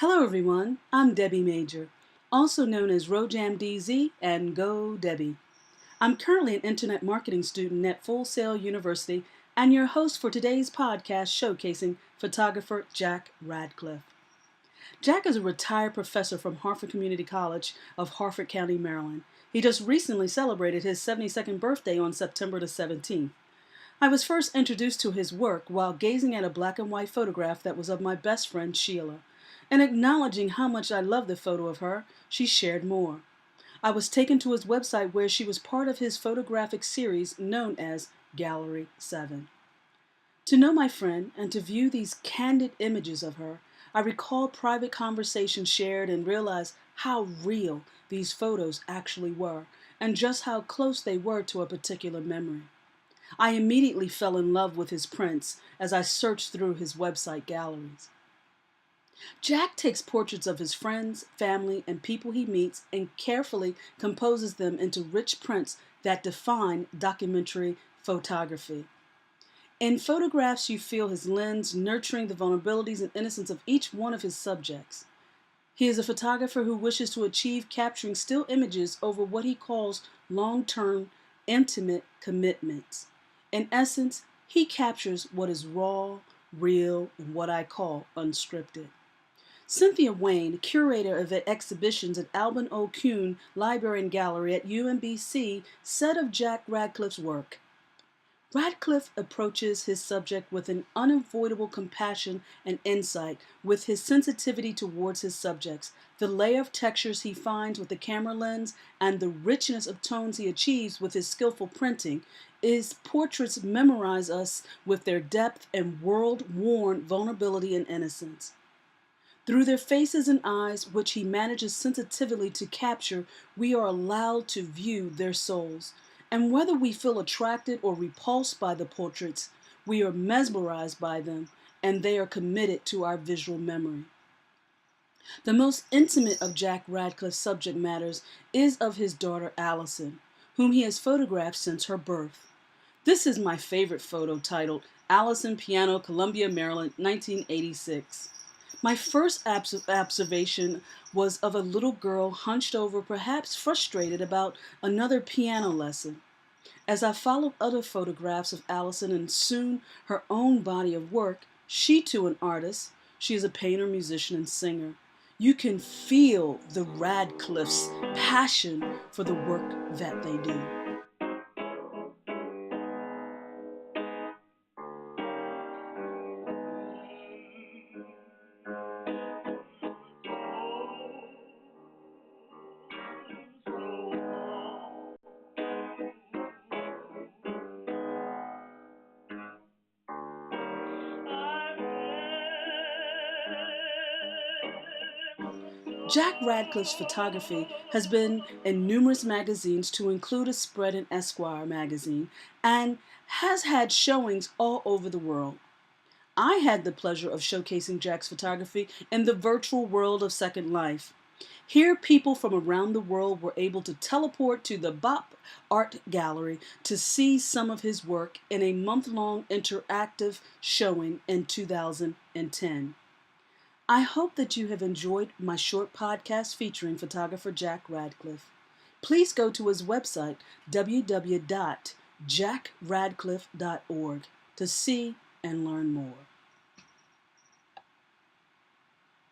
Hello everyone, I'm Debby Major, also known as RojamDz and GoDebby. I'm currently an internet marketing student at Full Sail University and your host for today's podcast showcasing photographer Jack Radcliffe. Jack is a retired professor from Harford Community College of Harford County, Maryland. He just recently celebrated his 72nd birthday on September the 17th. I was first introduced to his work while gazing at a black and white photograph that was of my best friend Sheila. And acknowledging how much I loved the photo of her, she shared more. I was taken to his website where she was part of his photographic series known as Gallery 7. To know my friend and to view these candid images of her, I recall private conversations shared and realized how real these photos actually were and just how close they were to a particular memory. I immediately fell in love with his prints as I searched through his website galleries. Jack takes portraits of his friends, family, and people he meets and carefully composes them into rich prints that define documentary photography. In photographs, you feel his lens nurturing the vulnerabilities and innocence of each one of his subjects. He is a photographer who wishes to achieve capturing still images over what he calls long-term, intimate commitments. In essence, he captures what is raw, real, and what I call unscripted. Cynthia Wayne, curator of exhibitions at Alban O. Kuhn Library and Gallery at UMBC, said of Jack Radcliffe's work, Radcliffe approaches his subject with an unavoidable compassion and insight, with his sensitivity towards his subjects, the layer of textures he finds with the camera lens, and the richness of tones he achieves with his skillful printing. His portraits memorize us with their depth and world-worn vulnerability and innocence. Through their faces and eyes, which he manages sensitively to capture, we are allowed to view their souls. And whether we feel attracted or repulsed by the portraits, we are mesmerized by them, and they are committed to our visual memory. The most intimate of Jack Radcliffe's subject matters is of his daughter Allison, whom he has photographed since her birth. This is my favorite photo, titled Allison Piano, Columbia, Maryland, 1986. My first observation was of a little girl hunched over, perhaps frustrated about another piano lesson. As I followed other photographs of Allison and soon her own body of work, she too an artist, she is a painter, musician, and singer. You can feel the Radcliffe's passion for the work that they do. Jack Radcliffe's photography has been in numerous magazines, to include a spread in Esquire magazine, and has had showings all over the world. I had the pleasure of showcasing Jack's photography in the virtual world of Second Life. Here, people from around the world were able to teleport to the BOP Art Gallery to see some of his work in a month-long interactive showing in 2010. I hope that you have enjoyed my short podcast featuring photographer Jack Radcliffe. Please go to his website, www.jackradcliffe.org, to see and learn more.